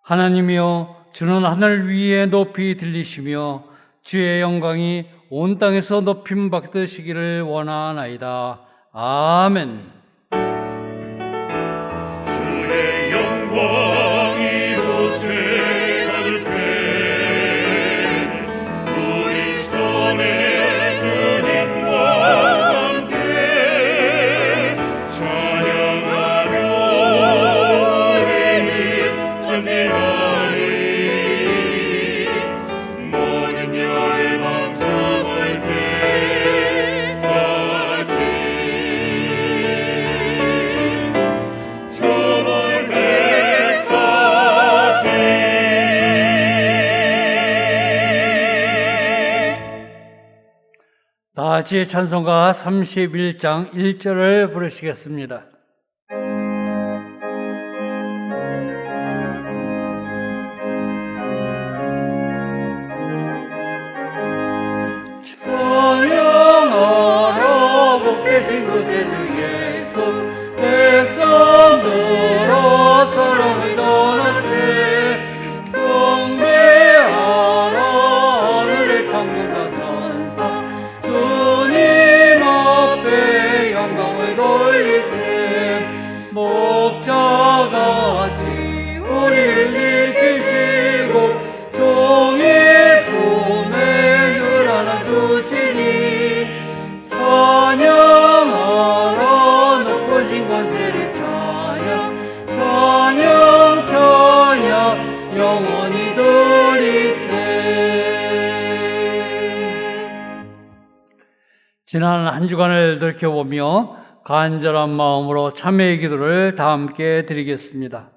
하나님이여, 주는 하늘 위에 높이 들리시며 주의 영광이 온 땅에서 높임 받으시기를 원하나이다. 아멘. 주의 영광이 옷을 가득해 우리 손에 주님과 함께 찬양하며 우리 전진하리 모든 열방 접을 때까지 접을 때까지. 다 같이 찬송가 31장 1절을 부르시겠습니다. 찬양하라 복되신 곳에 주 예수 백성들아 사랑을 떠나세 경배하라 하늘의 창문과 천사 주님 앞에 영광을 돌리세 목자같이 우리를 지키시고 종일 품에 늘 안아주시니 찬양하라 높으신 권세를 찬양 찬양 찬양 영원히 드리세. 지난 한 주간을 돌이켜보며 간절한 마음으로 참회의 기도를 다 함께 드리겠습니다.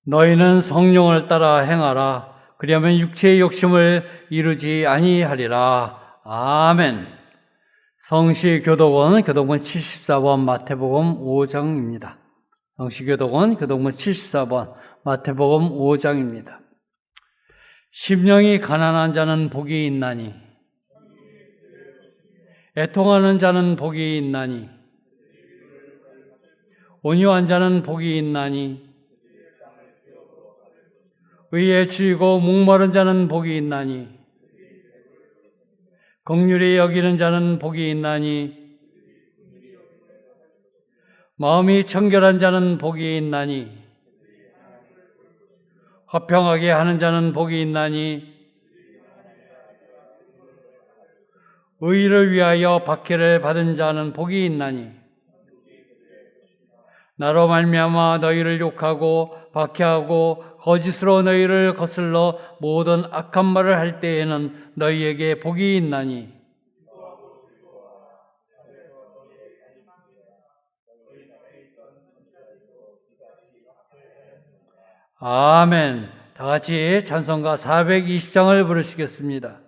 너희는 성령을 따라 행하라. 그리하면 육체의 욕심을 이루지 아니하리라. 아멘. 성시교독원 교독문 74번 마태복음 5장입니다. 성시교독원 교독문 74번 마태복음 5장입니다. 심령이 가난한 자는 복이 있나니 애통하는 자는 복이 있나니 온유한 자는 복이 있나니 의에 치이고 목마른 자는 복이 있나니 긍휼히 여기는 자는 복이 있나니 마음이 청결한 자는 복이 있나니 화평하게 하는 자는 복이 있나니 의를 위하여 박해를 받은 자는 복이 있나니 나로 말미암아 너희를 욕하고 박해하고 거짓으로 너희를 거슬러 모든 악한 말을 할 때에는 너희에게 복이 있나니 아멘. 다 같이 찬송가 420장을 부르시겠습니다.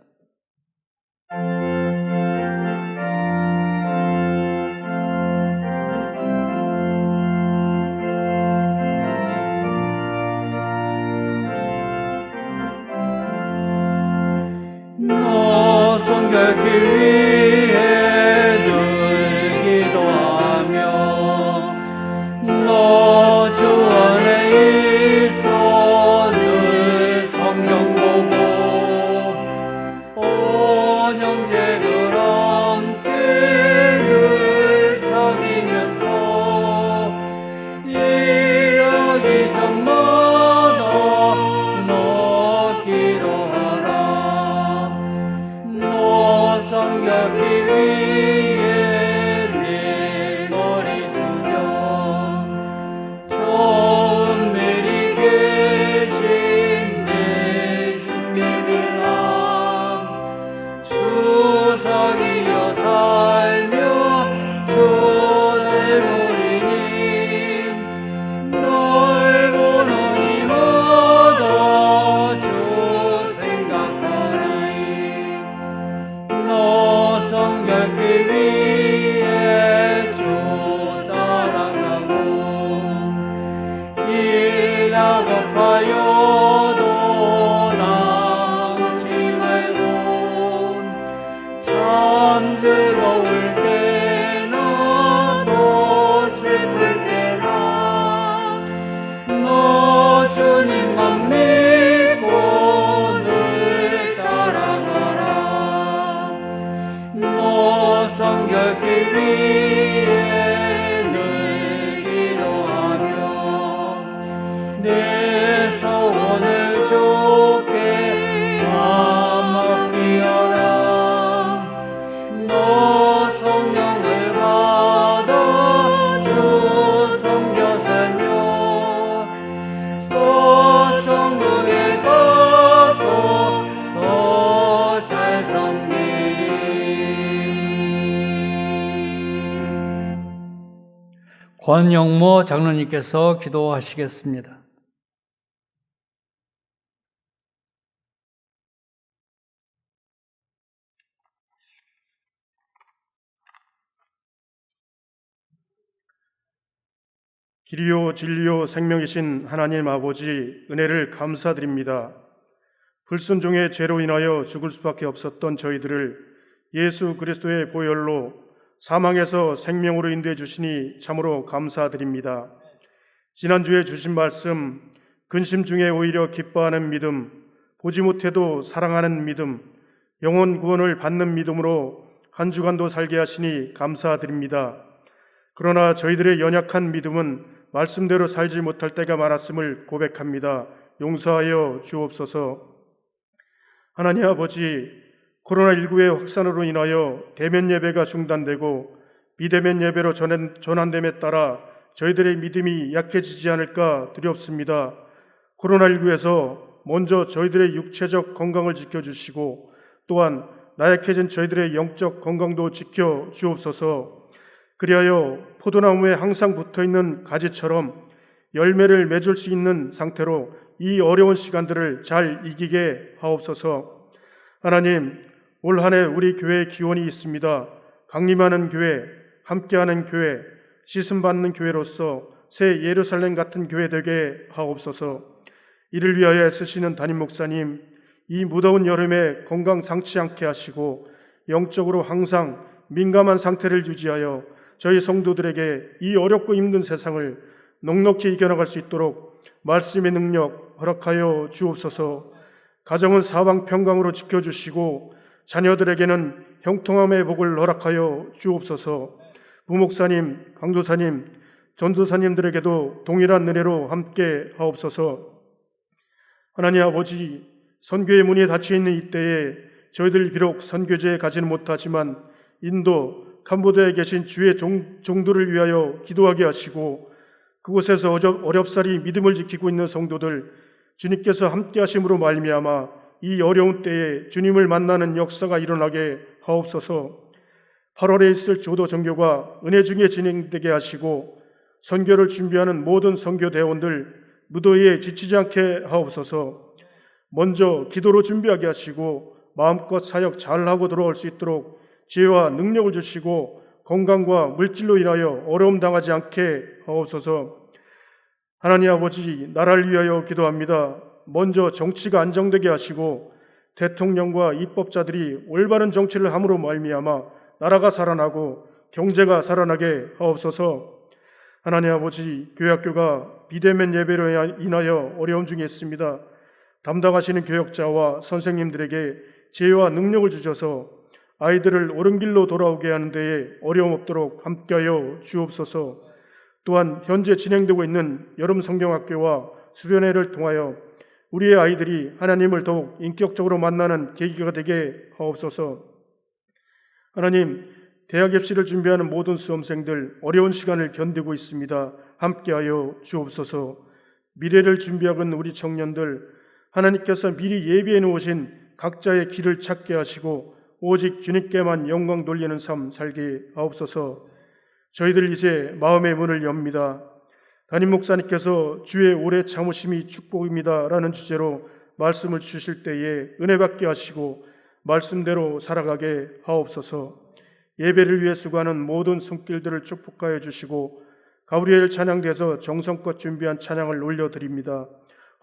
성결케 위해 늘 기도하며 너 주 안에 있어 늘 성경 보고 온 형제들 함께 늘 사귀면서 일하기 전마다 너 기도하라. 너 성결케 위해 내 머리 숙여 은밀히 계신 내 주께 빌라. 주석이여 살며 주들보리니 널 보는 이마다 주 생각하나이. 너 성결케 위해 주 따라가고 일 다급하여도 남지 말고 참 즐거울 때나 또 슬플 때나 너 주님만 믿고 늘 따라가라. 너 성결케 위해 늘 기도하며 내 소원을 주께 다 맡기어라. 너 성령을 받아 주 섬겨 살며 저 천국에 가서 더 잘 섬기리. 권영모 장로님께서 기도하시겠습니다. 길이요 진리요 생명이신 하나님 아버지, 은혜를 감사드립니다. 불순종의 죄로 인하여 죽을 수밖에 없었던 저희들을 예수 그리스도의 보혈로 사망에서 생명으로 인도해 주시니 참으로 감사드립니다. 지난주에 주신 말씀, 근심 중에 오히려 기뻐하는 믿음, 보지 못해도 사랑하는 믿음, 영혼 구원을 받는 믿음으로 한 주간도 살게 하시니 감사드립니다. 그러나 저희들의 연약한 믿음은 말씀대로 살지 못할 때가 많았음을 고백합니다. 용서하여 주옵소서. 하나님 아버지, 코로나19의 확산으로 인하여 대면 예배가 중단되고 비대면 예배로 전환됨에 따라 저희들의 믿음이 약해지지 않을까 두렵습니다. 코로나19에서 먼저 저희들의 육체적 건강을 지켜주시고 또한 나약해진 저희들의 영적 건강도 지켜주옵소서. 그리하여 포도나무에 항상 붙어있는 가지처럼 열매를 맺을 수 있는 상태로 이 어려운 시간들을 잘 이기게 하옵소서. 하나님, 올 한 해 우리 교회에 기원이 있습니다. 강림하는 교회, 함께하는 교회, 씻음받는 교회로서 새 예루살렘 같은 교회 되게 하옵소서. 이를 위하여 애쓰시는 담임 목사님, 이 무더운 여름에 건강 상치 않게 하시고 영적으로 항상 민감한 상태를 유지하여 저희 성도들에게 이 어렵고 힘든 세상을 넉넉히 이겨나갈 수 있도록 말씀의 능력 허락하여 주옵소서. 가정은 사방 평강으로 지켜주시고 자녀들에게는 형통함의 복을 허락하여 주옵소서. 부목사님, 강도사님, 전도사님들에게도 동일한 은혜로 함께 하옵소서. 하나님 아버지, 선교의 문이 닫혀있는 이때에 저희들 비록 선교지에 가지는 못하지만 인도, 캄보디아에 계신 주의 종들을 위하여 기도하게 하시고 그곳에서 어렵사리 믿음을 지키고 있는 성도들 주님께서 함께 하심으로 말미암아 이 어려운 때에 주님을 만나는 역사가 일어나게 하옵소서. 8월에 있을 조도 전교가 은혜 중에 진행되게 하시고 선교를 준비하는 모든 선교대원들 무더위에 지치지 않게 하옵소서. 먼저 기도로 준비하게 하시고 마음껏 사역 잘하고 돌아올 수 있도록 지혜와 능력을 주시고 건강과 물질로 인하여 어려움 당하지 않게 하옵소서. 하나님 아버지, 나라를 위하여 기도합니다. 먼저 정치가 안정되게 하시고 대통령과 입법자들이 올바른 정치를 함으로 말미암아 나라가 살아나고 경제가 살아나게 하옵소서. 하나님 아버지, 교회학교가 비대면 예배로 인하여 어려움 중에 있습니다. 담당하시는 교역자와 선생님들에게 지혜와 능력을 주셔서 아이들을 옳은 길로 돌아오게 하는 데에 어려움 없도록 함께하여 주옵소서. 또한 현재 진행되고 있는 여름 성경학교와 수련회를 통하여 우리의 아이들이 하나님을 더욱 인격적으로 만나는 계기가 되게 하옵소서. 하나님, 대학 입시를 준비하는 모든 수험생들 어려운 시간을 견디고 있습니다. 함께하여 주옵소서. 미래를 준비하는 우리 청년들, 하나님께서 미리 예비해 놓으신 각자의 길을 찾게 하시고 오직 주님께만 영광 돌리는 삶 살게 하옵소서. 저희들 이제 마음의 문을 엽니다. 담임 목사님께서 주의 오래 참으심이 축복입니다 라는 주제로 말씀을 주실 때에 은혜 받게 하시고 말씀대로 살아가게 하옵소서. 예배를 위해 수고하는 모든 손길들을 축복하여 주시고 가브리엘 찬양대에서 정성껏 준비한 찬양을 올려드립니다.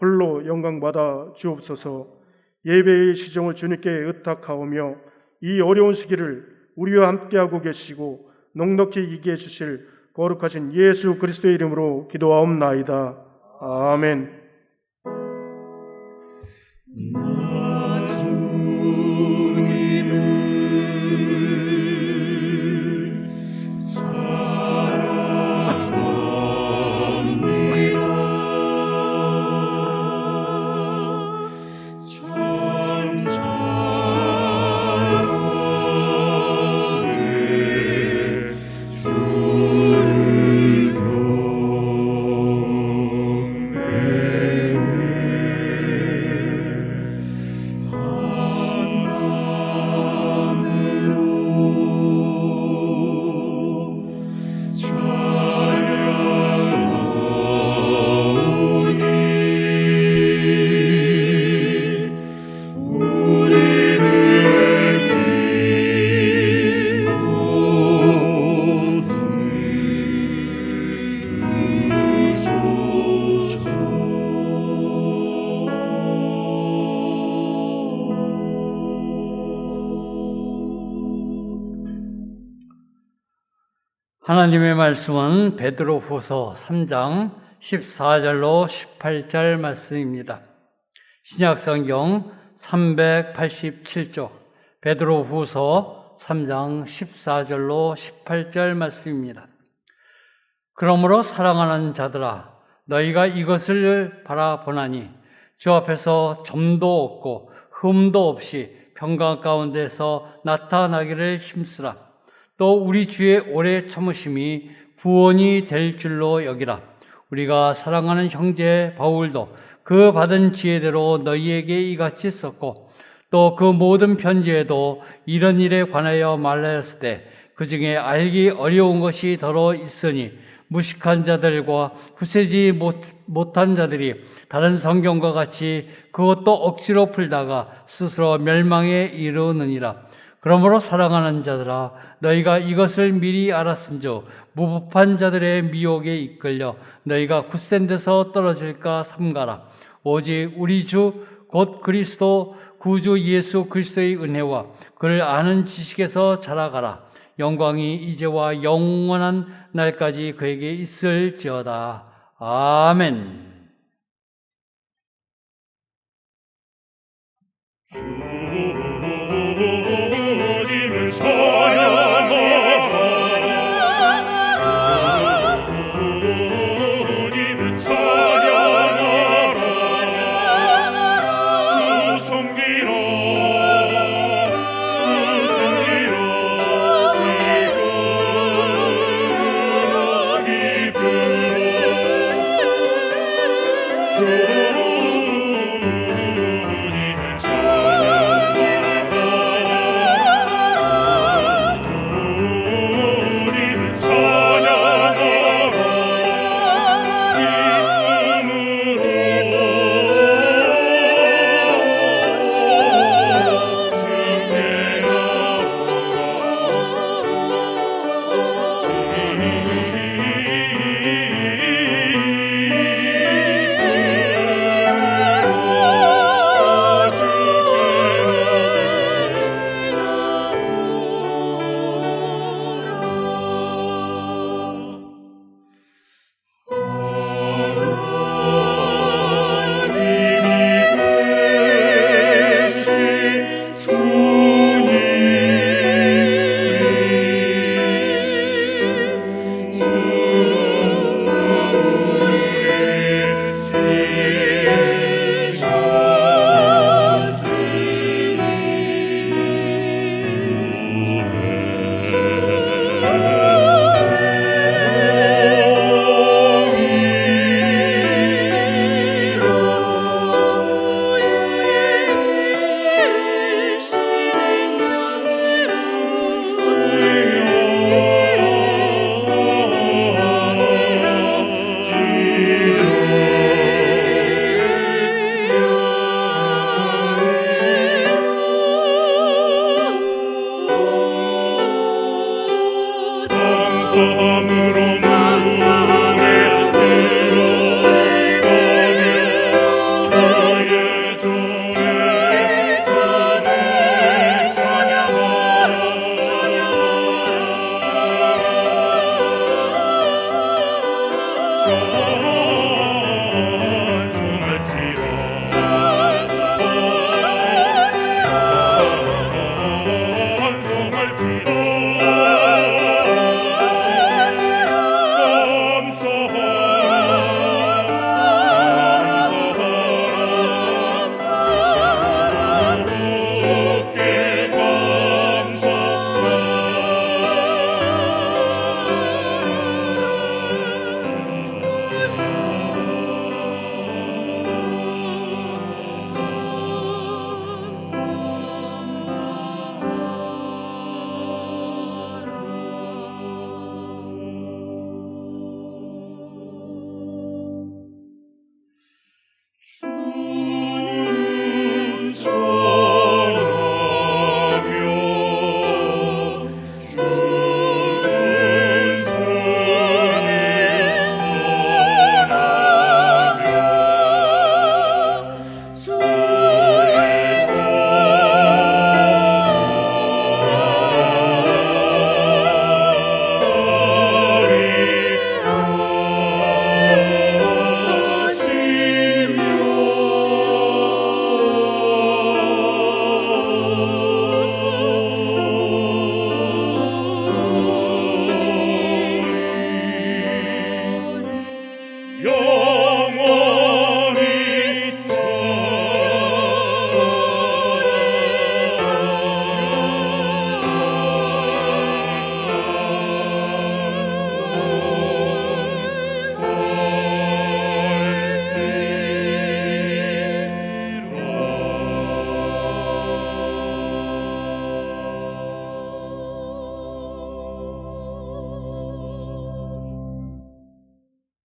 홀로 영광받아 주옵소서. 예배의 시정을 주님께 의탁하오며 이 어려운 시기를 우리와 함께하고 계시고 넉넉히 이기해 주실 거룩하신 예수 그리스도의 이름으로 기도하옵나이다. 아멘. 하나님의 말씀은 베드로후서 3장 14절로 18절 말씀입니다. 신약성경 387쪽 베드로후서 3장 14절로 18절 말씀입니다. 그러므로 사랑하는 자들아, 너희가 이것을 바라보나니 주 앞에서 점도 없고 흠도 없이 평강 가운데서 나타나기를 힘쓰라. 또 우리 주의 오래 참으심이 구원이 될 줄로 여기라. 우리가 사랑하는 형제 바울도 그 받은 지혜대로 너희에게 이같이 썼고 또 그 모든 편지에도 이런 일에 관하여 말하였을 때 그 중에 알기 어려운 것이 더러 있으니 무식한 자들과 구세지 못한 자들이 다른 성경과 같이 그것도 억지로 풀다가 스스로 멸망에 이르느니라. 그러므로 사랑하는 자들아, 너희가 이것을 미리 알았은즉 무법한 자들의 미혹에 이끌려 너희가 굳센 데서 떨어질까 삼가라. 오직 우리 주 곧 그리스도 구주 예수 그리스도의 은혜와 그를 아는 지식에서 자라가라. 영광이 이제와 영원한 날까지 그에게 있을지어다. 아멘. 주님을 찬양하자. 주님을 찬양하자. 주 섬기라. 주 섬기라. 주님을 찬양하자. 감사함으로 문에 들어가며 주의 종의 찬양하라 주는 사랑하며 주는 사랑하며 주의 영원히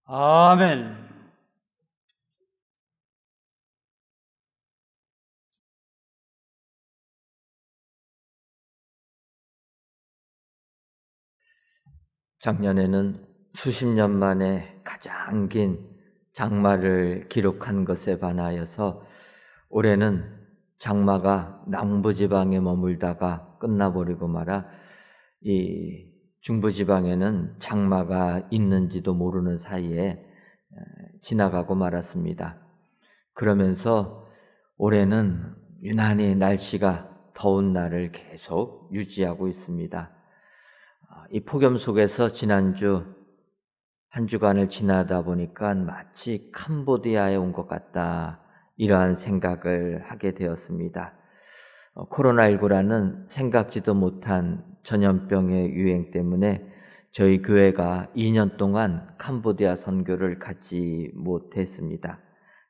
아멘. 작년에는 수십 년 만에 가장 긴 장마를 기록한 것에 반하여서 올해는 장마가 남부지방에 머물다가 끝나버리고 말아 이 중부지방에는 장마가 있는지도 모르는 사이에 지나가고 말았습니다. 그러면서 올해는 유난히 날씨가 더운 날을 계속 유지하고 있습니다. 이 폭염 속에서 지난주 한 주간을 지나다 보니까 마치 캄보디아에 온 것 같다, 이러한 생각을 하게 되었습니다. 코로나19라는 생각지도 못한 전염병의 유행 때문에 저희 교회가 2년 동안 캄보디아 선교를 가지 못했습니다.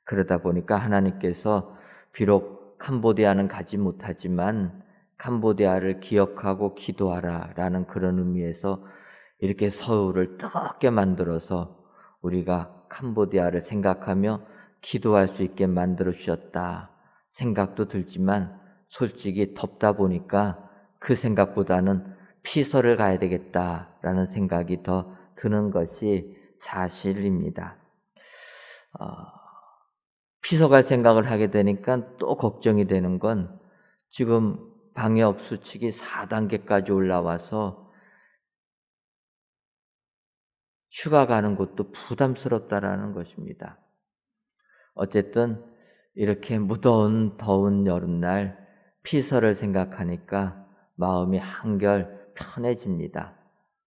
그러다 보니까 하나님께서 비록 캄보디아는 가지 못하지만 캄보디아를 기억하고 기도하라 라는 그런 의미에서 이렇게 서울을 뜨겁게 만들어서 우리가 캄보디아를 생각하며 기도할 수 있게 만들어 주셨다 생각도 들지만, 솔직히 덥다 보니까 그 생각보다는 피서를 가야 되겠다라는 생각이 더 드는 것이 사실입니다. 피서 갈 생각을 하게 되니까 또 걱정이 되는 건, 지금 방역 수칙이 4단계까지 올라와서 휴가 가는 것도 부담스럽다라는 것입니다. 어쨌든 이렇게 무더운 더운 여름날 피서를 생각하니까 마음이 한결 편해집니다.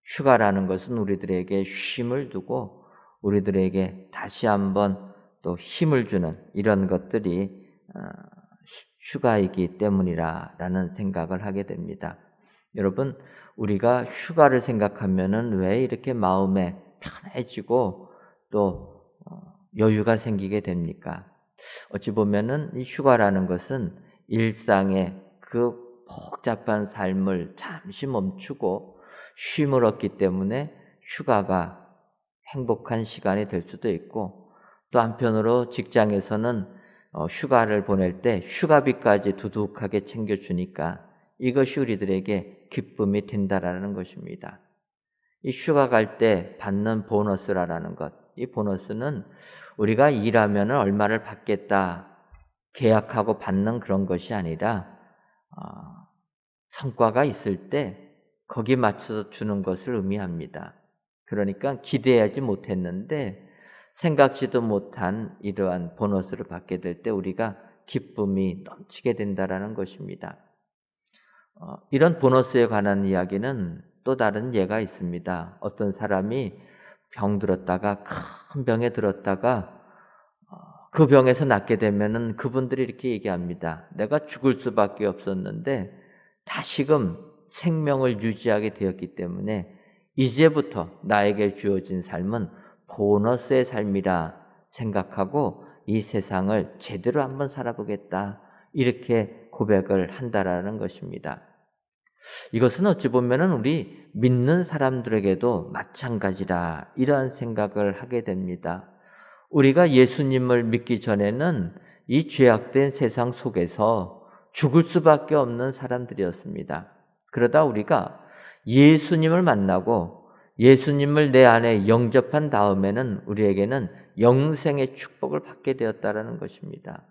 휴가라는 것은 우리들에게 쉼을 두고 우리들에게 다시 한번 또 힘을 주는 이런 것들이 휴가이기 때문이라는 생각을 하게 됩니다. 여러분, 우리가 휴가를 생각하면은 왜 이렇게 마음에 편해지고 또 여유가 생기게 됩니까? 어찌 보면은 이 휴가라는 것은 일상의 그 복잡한 삶을 잠시 멈추고 쉼을 얻기 때문에 휴가가 행복한 시간이 될 수도 있고, 또 한편으로 직장에서는 휴가를 보낼 때 휴가비까지 두둑하게 챙겨주니까 이것이 우리들에게 기쁨이 된다라는 것입니다. 이 휴가 갈 때 받는 보너스라는 것, 이 보너스는 우리가 일하면 얼마를 받겠다 계약하고 받는 그런 것이 아니라 성과가 있을 때 거기에 맞춰서 주는 것을 의미합니다. 그러니까 기대하지 못했는데 생각지도 못한 이러한 보너스를 받게 될 때 우리가 기쁨이 넘치게 된다라는 것입니다. 이런 보너스에 관한 이야기는 또 다른 예가 있습니다. 어떤 사람이 병 들었다가 큰 병에 들었다가 그 병에서 낫게 되면은 그분들이 이렇게 얘기합니다. 내가 죽을 수밖에 없었는데 다시금 생명을 유지하게 되었기 때문에 이제부터 나에게 주어진 삶은 보너스의 삶이라 생각하고 이 세상을 제대로 한번 살아보겠다, 이렇게 고백을 한다라는 것입니다. 이것은 어찌 보면은 우리 믿는 사람들에게도 마찬가지라, 이러한 생각을 하게 됩니다. 우리가 예수님을 믿기 전에는 이 죄악된 세상 속에서 죽을 수밖에 없는 사람들이었습니다. 그러다 우리가 예수님을 만나고 예수님을 내 안에 영접한 다음에는 우리에게는 영생의 축복을 받게 되었다라는 것입니다.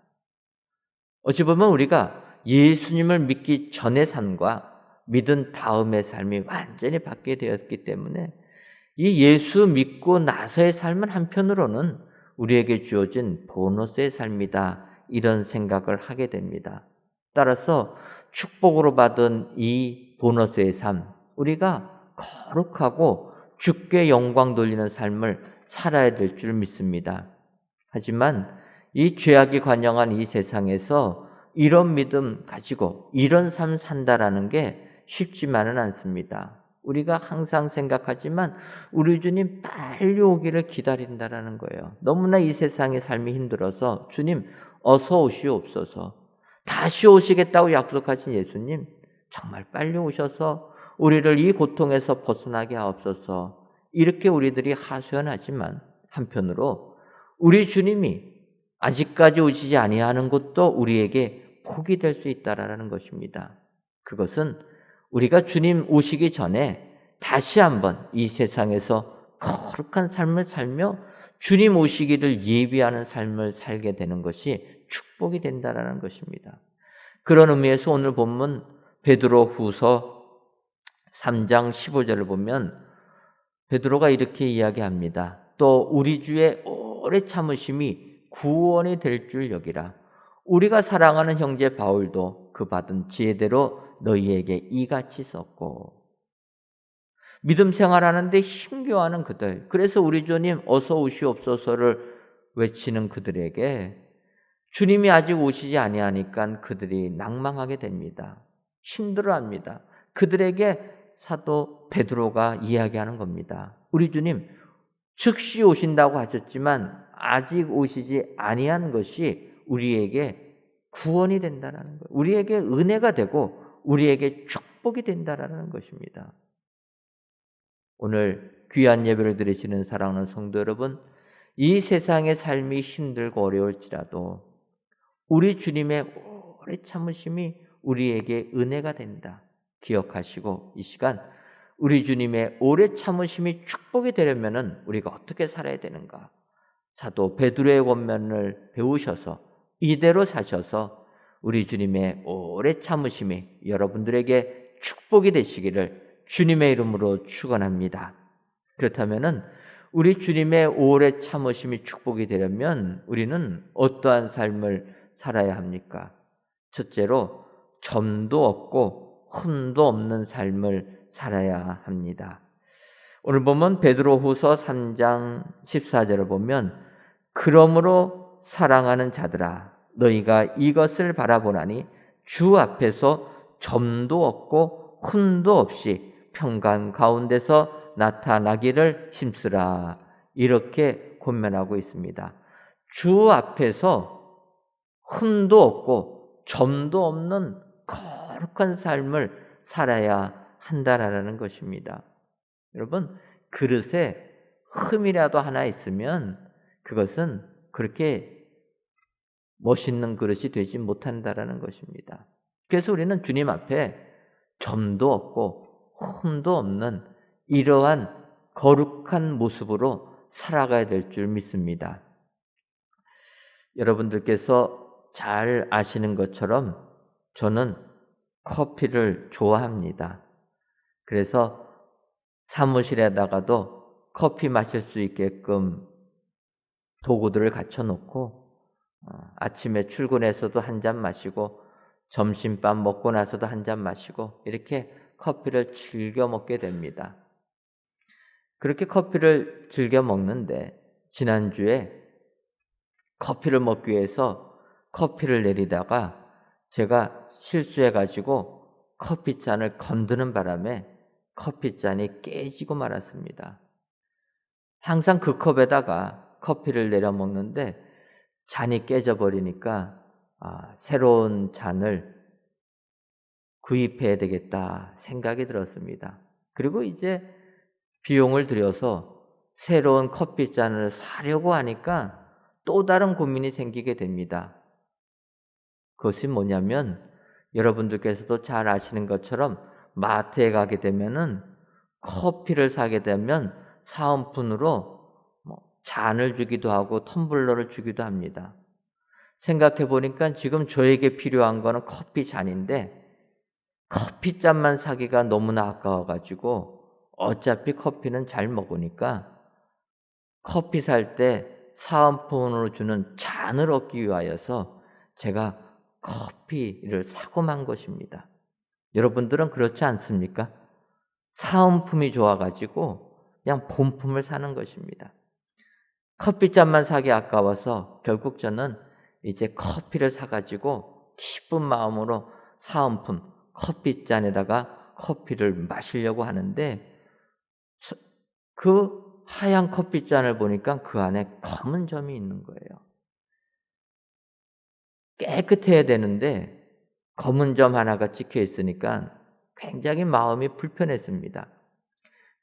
어찌 보면 우리가 예수님을 믿기 전의 삶과 믿은 다음의 삶이 완전히 바뀌게 되었기 때문에 이 예수 믿고 나서의 삶은 한편으로는 우리에게 주어진 보너스의 삶이다, 이런 생각을 하게 됩니다. 따라서 축복으로 받은 이 보너스의 삶, 우리가 거룩하고 주께 영광 돌리는 삶을 살아야 될 줄 믿습니다. 하지만 이 죄악이 관영한 이 세상에서 이런 믿음 가지고 이런 삶 산다라는 게 쉽지만은 않습니다. 우리가 항상 생각하지만 우리 주님 빨리 오기를 기다린다라는 거예요. 너무나 이 세상의 삶이 힘들어서 주님 어서 오시옵소서, 다시 오시겠다고 약속하신 예수님 정말 빨리 오셔서 우리를 이 고통에서 벗어나게 하옵소서, 이렇게 우리들이 하소연하지만 한편으로 우리 주님이 아직까지 오시지 아니하는 것도 우리에게 복이 될 수 있다라는 것입니다. 그것은 우리가 주님 오시기 전에 다시 한번 이 세상에서 거룩한 삶을 살며 주님 오시기를 예비하는 삶을 살게 되는 것이 축복이 된다라는 것입니다. 그런 의미에서 오늘 본문 베드로 후서 3장 15절을 보면 베드로가 이렇게 이야기합니다. 또 우리 주의 오래 참으심이 구원이 될 줄 여기라. 우리가 사랑하는 형제 바울도 그 받은 지혜대로 너희에게 이같이 썼고. 믿음 생활하는데 힘겨워하는 그들, 그래서 우리 주님 어서 오시옵소서를 외치는 그들에게 주님이 아직 오시지 아니하니까 그들이 낭망하게 됩니다. 힘들어합니다. 그들에게 사도 베드로가 이야기하는 겁니다. 우리 주님 즉시 오신다고 하셨지만 아직 오시지 아니한 것이 우리에게 구원이 된다는 거예요. 우리에게 은혜가 되고 우리에게 축복이 된다는 것입니다. 오늘 귀한 예배를 드리시는 사랑하는 성도 여러분, 이 세상의 삶이 힘들고 어려울지라도 우리 주님의 오래 참으심이 우리에게 은혜가 된다 기억하시고, 이 시간 우리 주님의 오래 참으심이 축복이 되려면 우리가 어떻게 살아야 되는가, 사도 베드로의 권면을 배우셔서 이대로 사셔서 우리 주님의 오래 참으심이 여러분들에게 축복이 되시기를 주님의 이름으로 축원합니다. 그렇다면은 우리 주님의 오래 참으심이 축복이 되려면 우리는 어떠한 삶을 살아야 합니까? 첫째로 점도 없고 흠도 없는 삶을 살아야 합니다. 오늘 보면 베드로후서 3장 14절을 보면 그러므로 사랑하는 자들아 너희가 이것을 바라보나니 주 앞에서 점도 없고 흠도 없이 평강 가운데서 나타나기를 힘쓰라, 이렇게 권면하고 있습니다. 주 앞에서 흠도 없고 점도 없는 거룩한 삶을 살아야 한다라는 것입니다. 여러분, 그릇에 흠이라도 하나 있으면 그것은 그렇게 멋있는 그릇이 되지 못한다라는 것입니다. 그래서 우리는 주님 앞에 점도 없고 흠도 없는 이러한 거룩한 모습으로 살아가야 될 줄 믿습니다. 여러분들께서 잘 아시는 것처럼 저는 커피를 좋아합니다. 그래서 사무실에다가도 커피 마실 수 있게끔 도구들을 갖춰놓고 아침에 출근해서도 한 잔 마시고 점심밥 먹고 나서도 한 잔 마시고 이렇게 커피를 즐겨 먹게 됩니다. 그렇게 커피를 즐겨 먹는데 지난주에 커피를 먹기 위해서 커피를 내리다가 제가 실수해가지고 커피잔을 건드는 바람에 커피잔이 깨지고 말았습니다. 항상 그 컵에다가 커피를 내려 먹는데 잔이 깨져버리니까 새로운 잔을 구입해야 되겠다 생각이 들었습니다. 그리고 이제 비용을 들여서 새로운 커피잔을 사려고 하니까 또 다른 고민이 생기게 됩니다. 그것이 뭐냐면 여러분들께서도 잘 아시는 것처럼 마트에 가게 되면은 커피를 사게 되면 사은품으로 잔을 주기도 하고 텀블러를 주기도 합니다. 생각해 보니까 지금 저에게 필요한 거는 커피 잔인데 커피잔만 사기가 너무나 아까워가지고 어차피 커피는 잘 먹으니까 커피 살 때 사은품으로 주는 잔을 얻기 위하여서 제가 커피를 사고 만 것입니다. 여러분들은 그렇지 않습니까? 사은품이 좋아가지고 그냥 본품을 사는 것입니다. 커피잔만 사기 아까워서 결국 저는 이제 커피를 사가지고 기쁜 마음으로 사은품 커피잔에다가 커피를 마시려고 하는데 그 하얀 커피잔을 보니까 그 안에 검은 점이 있는 거예요. 깨끗해야 되는데 검은 점 하나가 찍혀 있으니까 굉장히 마음이 불편했습니다.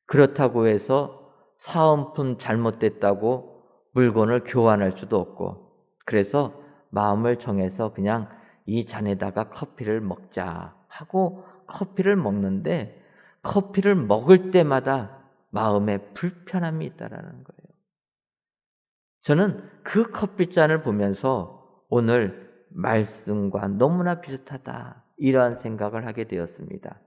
그렇다고 해서 사은품 잘못됐다고 물건을 교환할 수도 없고 그래서 마음을 정해서 그냥 이 잔에다가 커피를 먹자 하고 커피를 먹는데 커피를 먹을 때마다 마음에 불편함이 있다라는 거예요. 저는 그 커피잔을 보면서 오늘 말씀과 너무나 비슷하다 이러한 생각을 하게 되었습니다.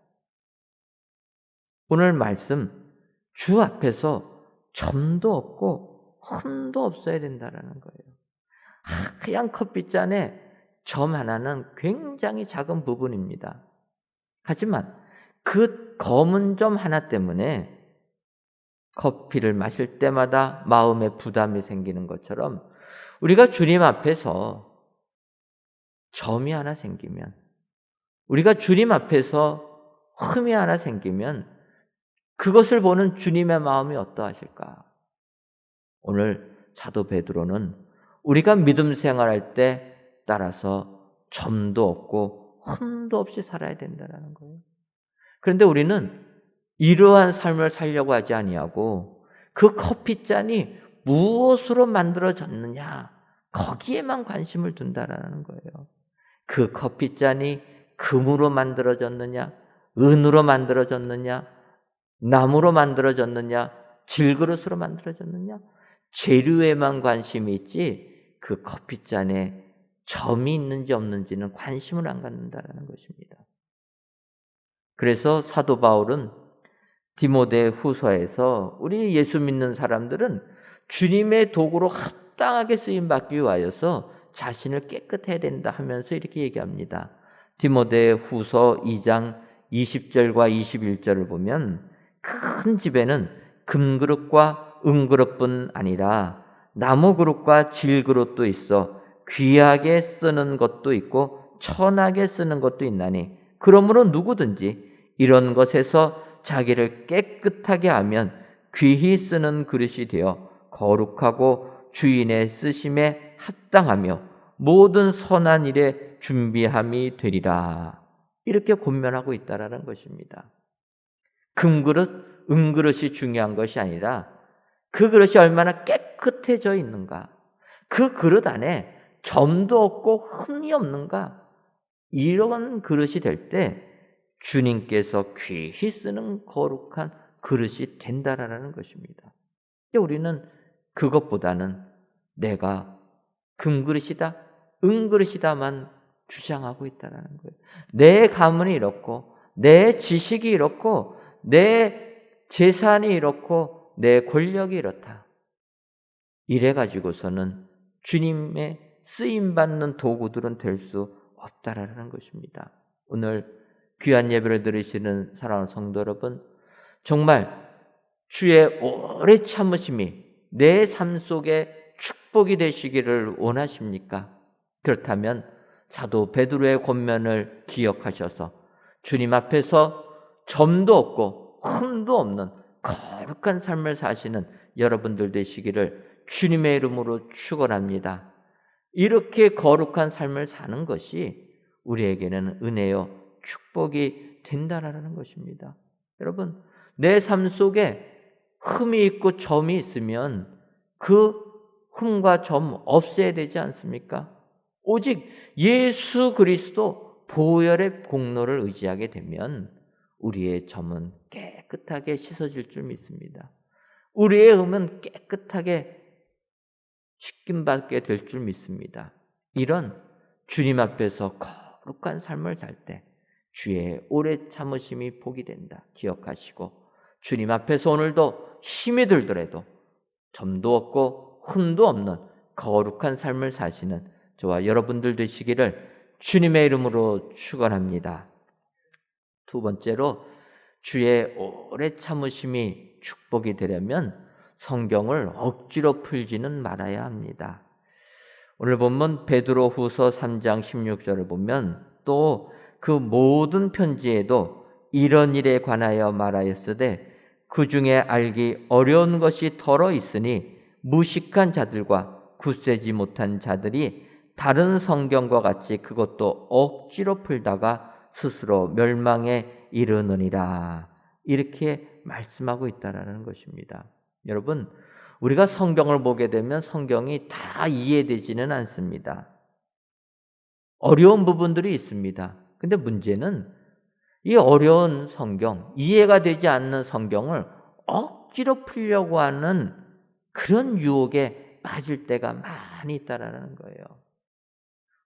오늘 말씀 주 앞에서 점도 없고 흠도 없어야 된다라는 거예요. 하얀 커피잔에 점 하나는 굉장히 작은 부분입니다. 하지만 그 검은 점 하나 때문에 커피를 마실 때마다 마음에 부담이 생기는 것처럼 우리가 주님 앞에서 점이 하나 생기면 우리가 주님 앞에서 흠이 하나 생기면 그것을 보는 주님의 마음이 어떠하실까? 오늘 사도 베드로는 우리가 믿음 생활할 때 따라서 점도 없고 흠도 없이 살아야 된다는 거예요. 그런데 우리는 이러한 삶을 살려고 하지 아니하고 그 커피잔이 무엇으로 만들어졌느냐 거기에만 관심을 둔다라는 거예요. 그 커피잔이 금으로 만들어졌느냐 은으로 만들어졌느냐 나무로 만들어졌느냐 질그릇으로 만들어졌느냐 재료에만 관심이 있지 그 커피잔에 점이 있는지 없는지는 관심을 안 갖는다라는 것입니다. 그래서 사도 바울은 디모데 후서에서 우리 예수 믿는 사람들은 주님의 도구로 합당하게 쓰임받기 위하여서 자신을 깨끗해야 된다 하면서 이렇게 얘기합니다. 디모데 후서 2장 20절과 21절을 보면 큰 집에는 금그릇과 은그릇뿐 아니라 나무그릇과 질그릇도 있어 귀하게 쓰는 것도 있고 천하게 쓰는 것도 있나니 그러므로 누구든지 이런 것에서 자기를 깨끗하게 하면 귀히 쓰는 그릇이 되어 거룩하고 주인의 쓰심에 합당하며 모든 선한 일에 준비함이 되리라. 이렇게 권면하고 있다라는 것입니다. 금그릇, 은그릇이 중요한 것이 아니라 그 그릇이 얼마나 깨끗해져 있는가, 그 그릇 안에 점도 없고 흠이 없는가, 이런 그릇이 될 때 주님께서 귀히 쓰는 거룩한 그릇이 된다라는 것입니다. 근데 우리는 그것보다는 내가 금그릇이다, 은그릇이다만 주장하고 있다는 거예요. 내 가문이 이렇고, 내 지식이 이렇고, 내 재산이 이렇고, 내 권력이 이렇다. 이래가지고서는 주님의 쓰임받는 도구들은 될 수 없다라는 것입니다. 오늘 귀한 예배를 들으시는 사랑하는 성도 여러분, 정말 주의 오래 참으심이 내 삶 속에 축복이 되시기를 원하십니까? 그렇다면 사도 베드로의 권면을 기억하셔서 주님 앞에서 점도 없고 흠도 없는 거룩한 삶을 사시는 여러분들 되시기를 주님의 이름으로 축원합니다. 이렇게 거룩한 삶을 사는 것이 우리에게는 은혜요 축복이 된다라는 것입니다. 여러분, 내 삶 속에 흠이 있고 점이 있으면 그 흠과 점 없애야 되지 않습니까? 오직 예수 그리스도 보혈의 공로를 의지하게 되면 우리의 점은 깨끗하게 씻어질 줄 믿습니다. 우리의 흠은 깨끗하게 씻김받게 될 줄 믿습니다. 이런 주님 앞에서 거룩한 삶을 살 때 주의 오래 참으심이 복이 된다 기억하시고, 주님 앞에서 오늘도 힘이 들더라도 점도 없고 흠도 없는 거룩한 삶을 사시는 저와 여러분들 되시기를 주님의 이름으로 축원합니다. 두 번째로, 주의 오래 참으심이 축복이 되려면 성경을 억지로 풀지는 말아야 합니다. 오늘 본문 베드로후서 3장 16절을 보면 또 그 모든 편지에도 이런 일에 관하여 말하였으되 그 중에 알기 어려운 것이 덜어 있으니 무식한 자들과 굳세지 못한 자들이 다른 성경과 같이 그것도 억지로 풀다가 스스로 멸망에 이르느니라. 이렇게 말씀하고 있다라는 것입니다. 여러분, 우리가 성경을 보게 되면 성경이 다 이해되지는 않습니다. 어려운 부분들이 있습니다. 근데 문제는 이 어려운 성경, 이해가 되지 않는 성경을 억지로 풀려고 하는 그런 유혹에 빠질 때가 많이 있다라는 거예요.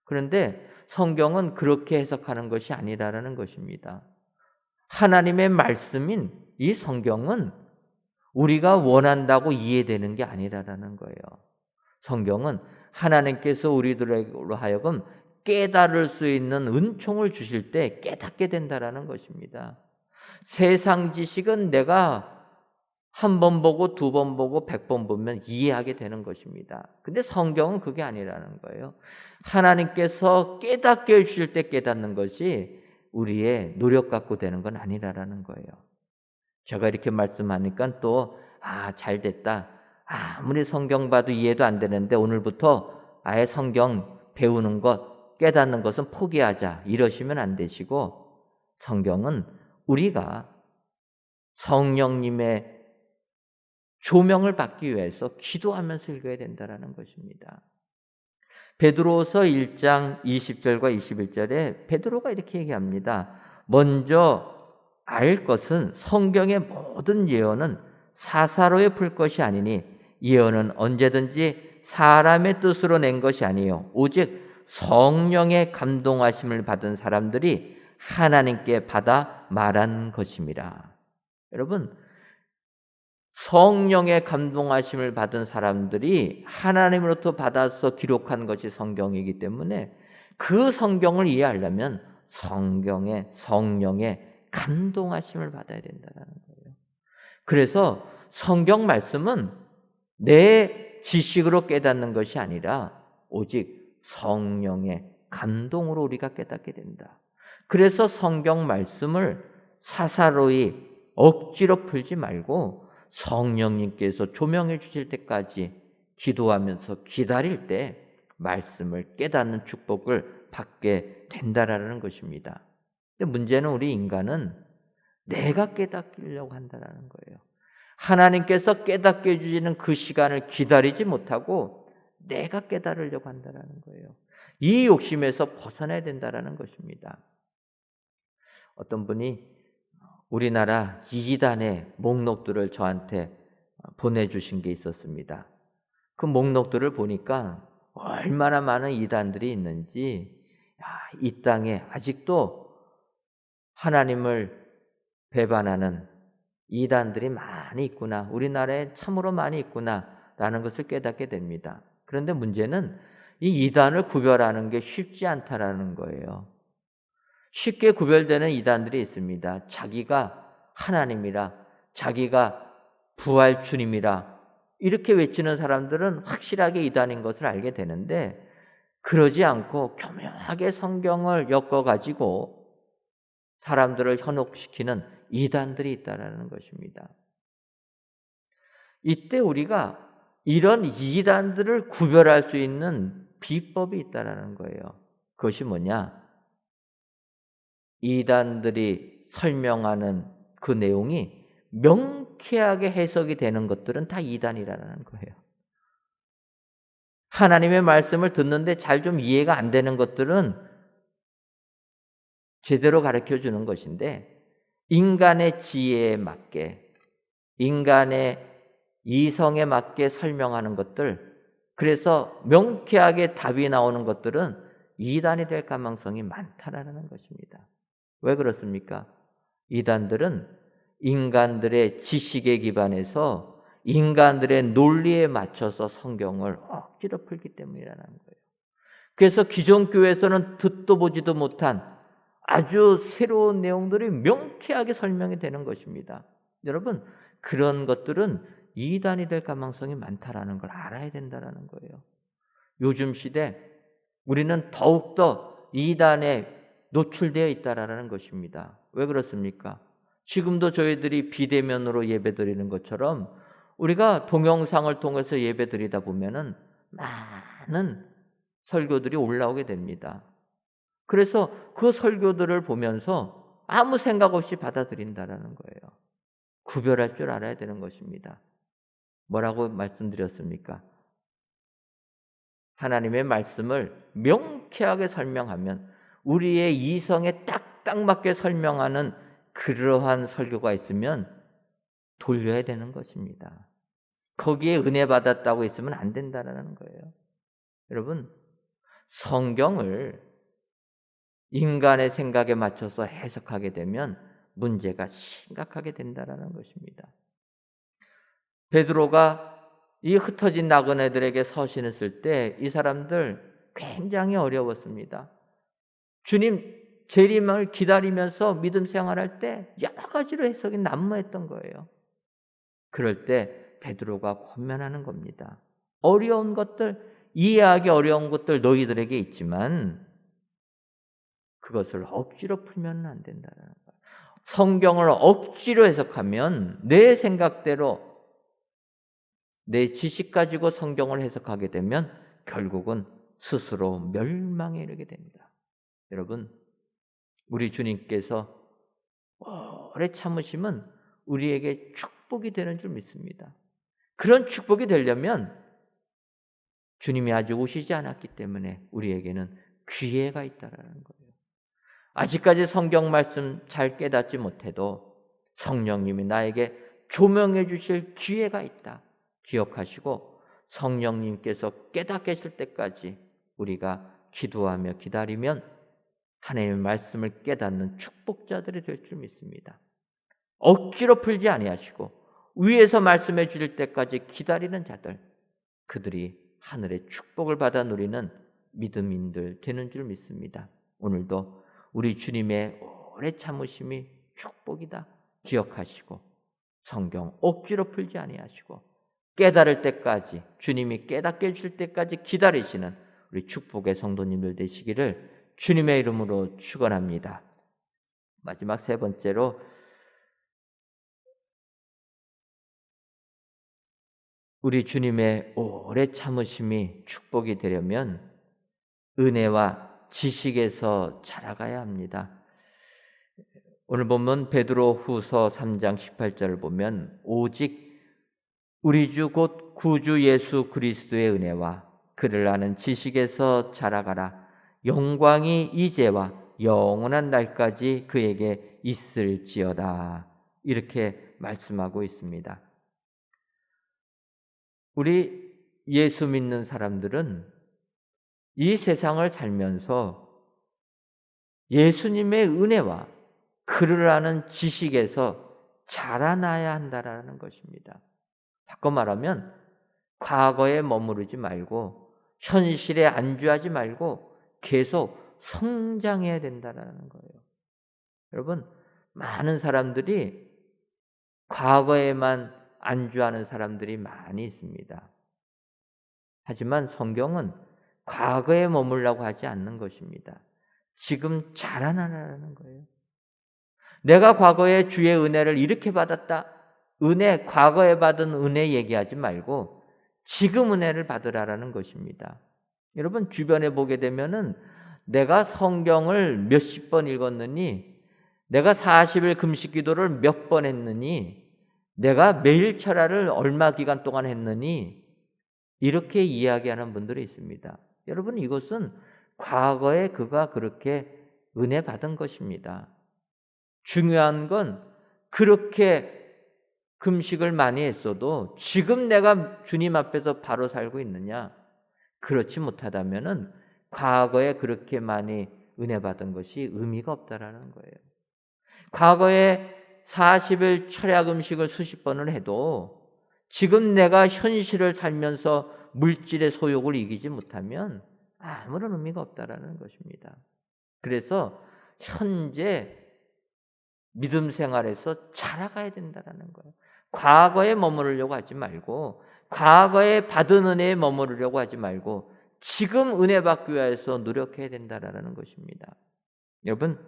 그런데 성경은 그렇게 해석하는 것이 아니라는 것입니다. 하나님의 말씀인 이 성경은 우리가 원한다고 이해되는 게 아니라는 거예요. 성경은 하나님께서 우리들로 하여금 깨달을 수 있는 은총을 주실 때 깨닫게 된다라는 것입니다. 세상 지식은 내가 한 번 보고 두 번 보고 100번 보면 이해하게 되는 것입니다. 근데 성경은 그게 아니라는 거예요. 하나님께서 깨닫게 해주실 때 깨닫는 것이 우리의 노력 갖고 되는 건 아니라는 거예요. 제가 이렇게 말씀하니까 또 잘 됐다. 아무리 성경 봐도 이해도 안 되는데 오늘부터 아예 성경 배우는 것, 깨닫는 것은 포기하자, 이러시면 안 되시고, 성경은 우리가 성령님의 조명을 받기 위해서 기도하면서 읽어야 된다는 것입니다. 베드로서 1장 20절과 21절에 베드로가 이렇게 얘기합니다. 먼저 알 것은 성경의 모든 예언은 사사로이 풀 것이 아니니 예언은 언제든지 사람의 뜻으로 낸 것이 아니요 오직 성령의 감동하심을 받은 사람들이 하나님께 받아 말한 것입니다. 여러분, 성령의 감동하심을 받은 사람들이 하나님으로부터 받아서 기록한 것이 성경이기 때문에 그 성경을 이해하려면 성령의 감동하심을 받아야 된다는 거예요. 그래서 성경 말씀은 내 지식으로 깨닫는 것이 아니라 오직 성령의 감동으로 우리가 깨닫게 된다. 그래서 성경 말씀을 사사로이 억지로 풀지 말고 성령님께서 조명해 주실 때까지 기도하면서 기다릴 때 말씀을 깨닫는 축복을 받게 된다라는 것입니다. 근데 문제는 우리 인간은 내가 깨닫기려고 한다는 거예요. 하나님께서 깨닫게 해주시는 그 시간을 기다리지 못하고 내가 깨달으려고 한다는 거예요. 이 욕심에서 벗어나야 된다는 것입니다. 어떤 분이 우리나라 이단의 목록들을 저한테 보내주신 게 있었습니다. 그 목록들을 보니까 얼마나 많은 이단들이 있는지, 이 땅에 아직도 하나님을 배반하는 이단들이 많이 있구나, 우리나라에 참으로 많이 있구나라는 것을 깨닫게 됩니다. 그런데 문제는 이 이단을 구별하는 게 쉽지 않다라는 거예요. 쉽게 구별되는 이단들이 있습니다. 자기가 하나님이라, 자기가 부활 주님이라 이렇게 외치는 사람들은 확실하게 이단인 것을 알게 되는데, 그러지 않고 교묘하게 성경을 엮어가지고 사람들을 현혹시키는 이단들이 있다는 것입니다. 이때 우리가 이런 이단들을 구별할 수 있는 비법이 있다는 거예요. 그것이 뭐냐? 이단들이 설명하는 그 내용이 명쾌하게 해석이 되는 것들은 다 이단이라는 거예요. 하나님의 말씀을 듣는데 잘 좀 이해가 안 되는 것들은 제대로 가르쳐 주는 것인데, 인간의 지혜에 맞게, 인간의 이성에 맞게 설명하는 것들, 그래서 명쾌하게 답이 나오는 것들은 이단이 될 가능성이 많다라는 것입니다. 왜 그렇습니까? 이단들은 인간들의 지식에 기반해서 인간들의 논리에 맞춰서 성경을 억지로 풀기 때문이라는 거예요. 그래서 기존 교회에서는 듣도 보지도 못한 아주 새로운 내용들이 명쾌하게 설명이 되는 것입니다. 여러분, 그런 것들은 이단이 될 가능성이 많다라는 걸 알아야 된다라는 거예요. 요즘 시대 우리는 더욱더 이단에 노출되어 있다라는 것입니다. 왜 그렇습니까? 지금도 저희들이 비대면으로 예배드리는 것처럼 우리가 동영상을 통해서 예배드리다 보면은 많은 설교들이 올라오게 됩니다. 그래서 그 설교들을 보면서 아무 생각 없이 받아들인다라는 거예요. 구별할 줄 알아야 되는 것입니다. 뭐라고 말씀드렸습니까? 하나님의 말씀을 명쾌하게 설명하면, 우리의 이성에 딱 맞게 설명하는 그러한 설교가 있으면 돌려야 되는 것입니다. 거기에 은혜 받았다고 있으면 안 된다는 거예요. 여러분, 성경을 인간의 생각에 맞춰서 해석하게 되면 문제가 심각하게 된다는 것입니다. 베드로가 이 흩어진 나그네들에게 서신을 쓸 때 이 사람들 굉장히 어려웠습니다. 주님 재림을 기다리면서 믿음 생활할 때 여러 가지로 해석이 난무했던 거예요. 그럴 때 베드로가 권면하는 겁니다. 어려운 것들, 이해하기 어려운 것들 너희들에게 있지만 그것을 억지로 풀면 안 된다는 거예요. 성경을 억지로 해석하면 내 생각대로, 내 지식 가지고 성경을 해석하게 되면 결국은 스스로 멸망에 이르게 됩니다. 여러분, 우리 주님께서 오래 참으심은 우리에게 축복이 되는 줄 믿습니다. 그런 축복이 되려면 주님이 아직 오시지 않았기 때문에 우리에게는 기회가 있다는 거예요. 아직까지 성경 말씀 잘 깨닫지 못해도 성령님이 나에게 조명해 주실 기회가 있다 기억하시고, 성령님께서 깨닫게 하실 때까지 우리가 기도하며 기다리면 하나님의 말씀을 깨닫는 축복자들이 될 줄 믿습니다. 억지로 풀지 아니하시고 위에서 말씀해 주실 때까지 기다리는 자들, 그들이 하늘의 축복을 받아 누리는 믿음인들 되는 줄 믿습니다. 오늘도 우리 주님의 오래 참으심이 축복이다 기억하시고, 성경 억지로 풀지 아니하시고 깨달을 때까지, 주님이 깨닫게 해줄 때까지 기다리시는 우리 축복의 성도님들 되시기를 주님의 이름으로 축원합니다. 마지막 세 번째로, 우리 주님의 오래 참으심이 축복이 되려면 은혜와 지식에서 자라가야 합니다. 오늘 보면 베드로후서 3장 18절을 보면, 오직 우리 주 곧 구주 예수 그리스도의 은혜와 그를 아는 지식에서 자라가라. 영광이 이제와 영원한 날까지 그에게 있을지어다. 이렇게 말씀하고 있습니다. 우리 예수 믿는 사람들은 이 세상을 살면서 예수님의 은혜와 그를 아는 지식에서 자라나야 한다라는 것입니다. 바꿔 말하면 과거에 머무르지 말고 현실에 안주하지 말고 계속 성장해야 된다라는 거예요. 여러분, 많은 사람들이 과거에만 안주하는 사람들이 많이 있습니다. 하지만 성경은 과거에 머물라고 하지 않는 것입니다. 지금 자라나라는 거예요. 내가 과거에 주의 은혜를 이렇게 받았다. 과거에 받은 은혜 얘기하지 말고 지금 은혜를 받으라라는 것입니다. 여러분, 주변에 보게 되면은 내가 성경을 몇십 번 읽었느니, 내가 40일 금식 기도를 몇 번 했느니, 내가 매일 철야를 얼마 기간 동안 했느니, 이렇게 이야기하는 분들이 있습니다. 여러분, 이것은 과거에 그가 그렇게 은혜 받은 것입니다. 중요한 건 그렇게 금식을 많이 했어도 지금 내가 주님 앞에서 바로 살고 있느냐? 그렇지 못하다면은 과거에 그렇게 많이 은혜 받은 것이 의미가 없다라는 거예요. 과거에 40일 철야 금식을 수십 번을 해도 지금 내가 현실을 살면서 물질의 소욕을 이기지 못하면 아무런 의미가 없다라는 것입니다. 그래서 현재 믿음 생활에서 자라가야 된다라는 거예요. 과거에 머무르려고 하지 말고, 과거에 받은 은혜에 머무르려고 하지 말고 지금 은혜 받기 위해서 노력해야 된다라는 것입니다. 여러분,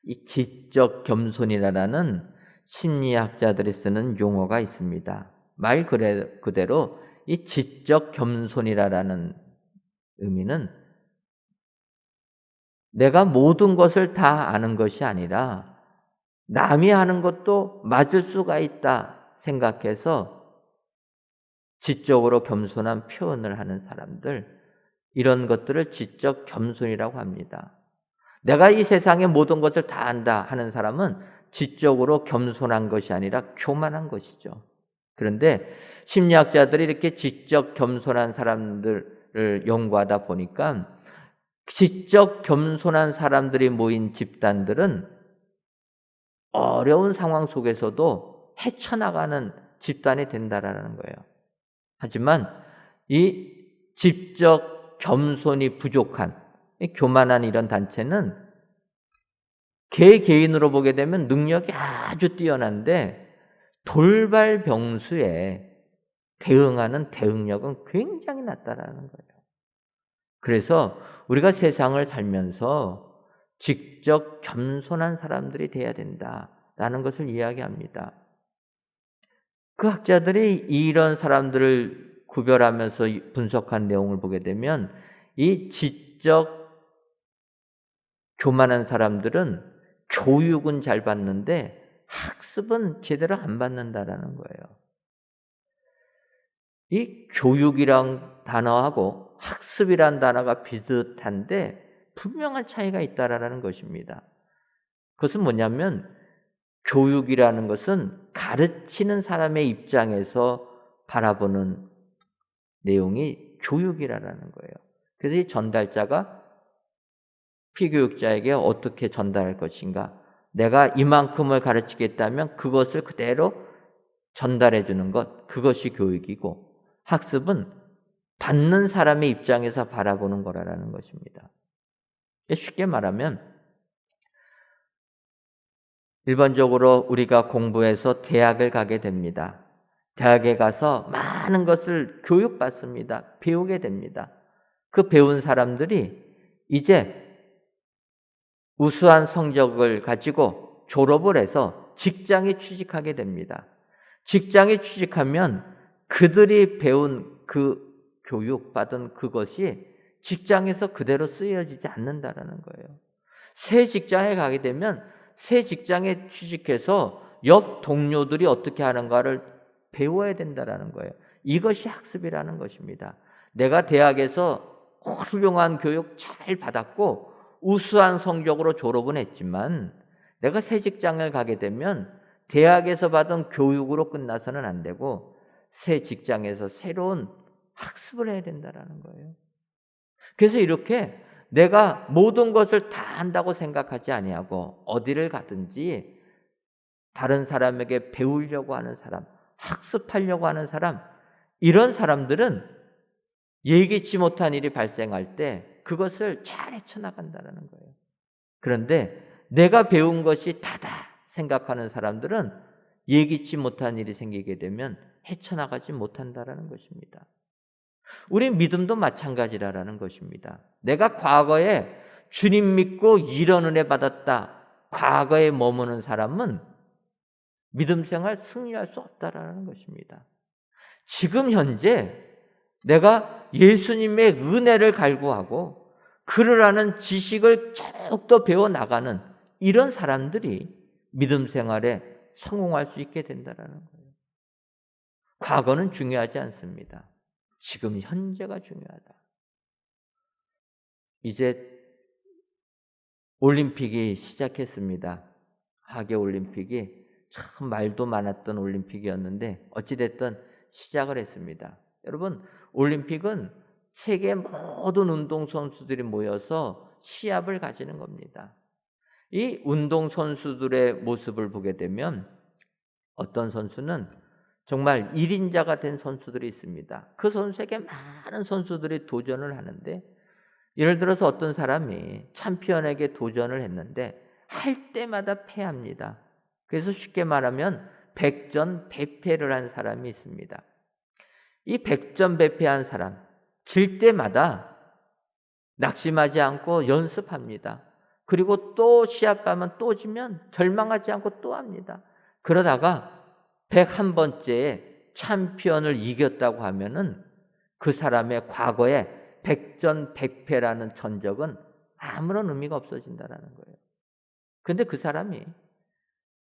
이 지적 겸손이라는 심리학자들이 쓰는 용어가 있습니다. 말 그대로 이 지적 겸손이라는 의미는 내가 모든 것을 다 아는 것이 아니라 남이 하는 것도 맞을 수가 있다 생각해서 지적으로 겸손한 표현을 하는 사람들, 이런 것들을 지적 겸손이라고 합니다. 내가 이 세상의 모든 것을 다 안다 하는 사람은 지적으로 겸손한 것이 아니라 교만한 것이죠. 그런데 심리학자들이 이렇게 지적 겸손한 사람들을 연구하다 보니까 지적 겸손한 사람들이 모인 집단들은 어려운 상황 속에서도 헤쳐나가는 집단이 된다라는 거예요. 하지만 이 지적 겸손이 부족한, 교만한 이런 단체는 개인으로 보게 되면 능력이 아주 뛰어난데 돌발 병수에 대응하는 대응력은 굉장히 낮다라는 거예요. 그래서 우리가 세상을 살면서 직접 겸손한 사람들이 돼야 된다라는 것을 이야기합니다. 그 학자들이 이런 사람들을 구별하면서 분석한 내용을 보게 되면 이 지적 교만한 사람들은 교육은 잘 받는데 학습은 제대로 안 받는다라는 거예요. 이 교육이란 단어하고 학습이란 단어가 비슷한데 분명한 차이가 있다라는 것입니다. 그것은 뭐냐면 교육이라는 것은 가르치는 사람의 입장에서 바라보는 내용이 교육이라는 거예요. 그래서 이 전달자가 피교육자에게 어떻게 전달할 것인가, 내가 이만큼을 가르치겠다면 그것을 그대로 전달해 주는 것, 그것이 교육이고, 학습은 받는 사람의 입장에서 바라보는 거라는 것입니다. 쉽게 말하면 일반적으로 우리가 공부해서 대학을 가게 됩니다. 대학에 가서 많은 것을 교육받습니다. 배우게 됩니다. 그 배운 사람들이 이제 우수한 성적을 가지고 졸업을 해서 직장에 취직하게 됩니다. 직장에 취직하면 그들이 배운 그 교육받은 그것이 직장에서 그대로 쓰여지지 않는다라는 거예요. 새 직장에 가게 되면 새 직장에 취직해서 옆 동료들이 어떻게 하는가를 배워야 된다라는 거예요. 이것이 학습이라는 것입니다. 내가 대학에서 훌륭한 교육 잘 받았고 우수한 성적으로 졸업은 했지만 내가 새 직장을 가게 되면 대학에서 받은 교육으로 끝나서는 안 되고 새 직장에서 새로운 학습을 해야 된다는 거예요. 그래서 이렇게 내가 모든 것을 다 안다고 생각하지 아니하고 어디를 가든지 다른 사람에게 배우려고 하는 사람, 학습하려고 하는 사람, 이런 사람들은 예기치 못한 일이 발생할 때 그것을 잘 헤쳐나간다는 거예요. 그런데 내가 배운 것이 다다 생각하는 사람들은 예기치 못한 일이 생기게 되면 헤쳐나가지 못한다는 것입니다. 우리 믿음도 마찬가지라는 것입니다. 내가 과거에 주님 믿고 이런 은혜 받았다, 과거에 머무는 사람은 믿음 생활 승리할 수 없다라는 것입니다. 지금 현재 내가 예수님의 은혜를 갈구하고 그를 아는 지식을 더욱더 배워나가는 이런 사람들이 믿음 생활에 성공할 수 있게 된다는 거예요. 과거는 중요하지 않습니다. 지금 현재가 중요하다. 이제 올림픽이 시작했습니다. 하계올림픽이 참 말도 많았던 올림픽이었는데 어찌됐든 시작을 했습니다. 여러분, 올림픽은 세계 모든 운동선수들이 모여서 시합을 가지는 겁니다. 이 운동선수들의 모습을 보게 되면 어떤 선수는 정말 1인자가 된 선수들이 있습니다. 그 선수에게 많은 선수들이 도전을 하는데, 예를 들어서 어떤 사람이 챔피언에게 도전을 했는데 할 때마다 패합니다. 그래서 쉽게 말하면 백전백패를 한 사람이 있습니다. 이 백전백패한 사람, 질 때마다 낙심하지 않고 연습합니다. 그리고 또 시합 가면 또 지면 절망하지 않고 또 합니다. 그러다가 101번째에 챔피언을 이겼다고 하면은 그 사람의 과거에 백전백패라는 전적은 아무런 의미가 없어진다는 거예요. 그런데 그 사람이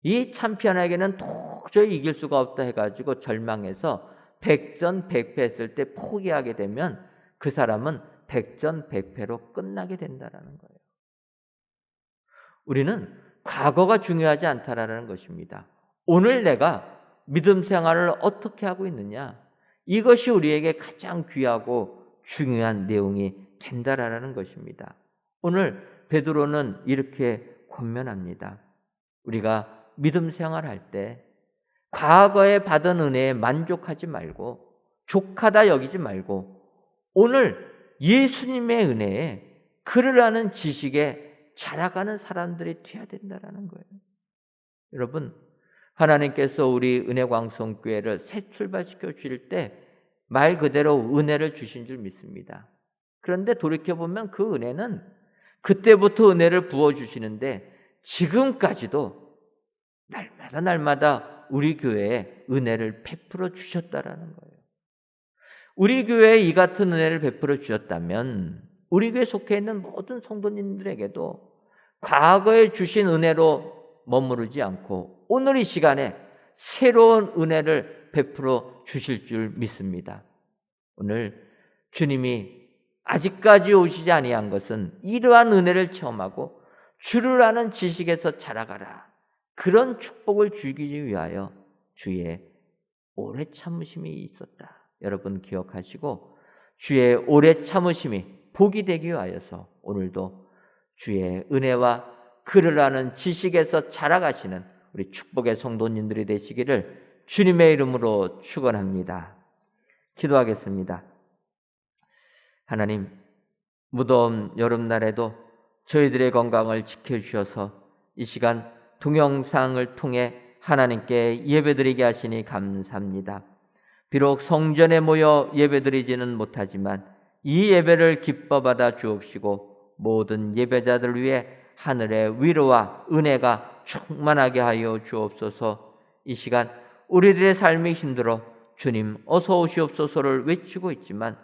이 챔피언에게는 도저히 이길 수가 없다 해가지고 절망해서 백전백패했을 때 포기하게 되면 그 사람은 백전백패로 끝나게 된다는 거예요. 우리는 과거가 중요하지 않다라는 것입니다. 오늘 내가 믿음 생활을 어떻게 하고 있느냐, 이것이 우리에게 가장 귀하고 중요한 내용이 된다라는 것입니다. 오늘 베드로는 이렇게 권면합니다. 우리가 믿음 생활할 때 과거에 받은 은혜에 만족하지 말고 족하다 여기지 말고 오늘 예수님의 은혜에 그를 아는 지식에 자라가는 사람들이 되어야 된다는 거예요. 여러분, 하나님께서 우리 은혜광성교회를 새 출발시켜 주실 때 말 그대로 은혜를 주신 줄 믿습니다. 그런데 돌이켜보면 그 은혜는 그때부터 은혜를 부어주시는데 지금까지도 날마다 우리 교회에 은혜를 베풀어 주셨다라는 거예요. 우리 교회에 이 같은 은혜를 베풀어 주셨다면 우리 교회에 속해 있는 모든 성도님들에게도 과거에 주신 은혜로 머무르지 않고 오늘 이 시간에 새로운 은혜를 베풀어 주실 줄 믿습니다. 오늘 주님이 아직까지 오시지 아니한 것은 이러한 은혜를 체험하고 주를 아는 지식에서 자라가라, 그런 축복을 주기 위하여 주의 오래 참으심이 있었다. 여러분 기억하시고 주의 오래 참으심이 복이 되기 위하여서 오늘도 주의 은혜와 그를 아는 지식에서 자라가시는 우리 축복의 성도님들이 되시기를 주님의 이름으로 축원합니다. 기도하겠습니다. 하나님, 무더운 여름날에도 저희들의 건강을 지켜주셔서 이 시간 동영상을 통해 하나님께 예배드리게 하시니 감사합니다. 비록 성전에 모여 예배드리지는 못하지만 이 예배를 기뻐 받아 주옵시고 모든 예배자들 위해 하늘의 위로와 은혜가 충만하게 하여 주옵소서. 이 시간 우리들의 삶이 힘들어 주님 어서 오시옵소서를 외치고 있지만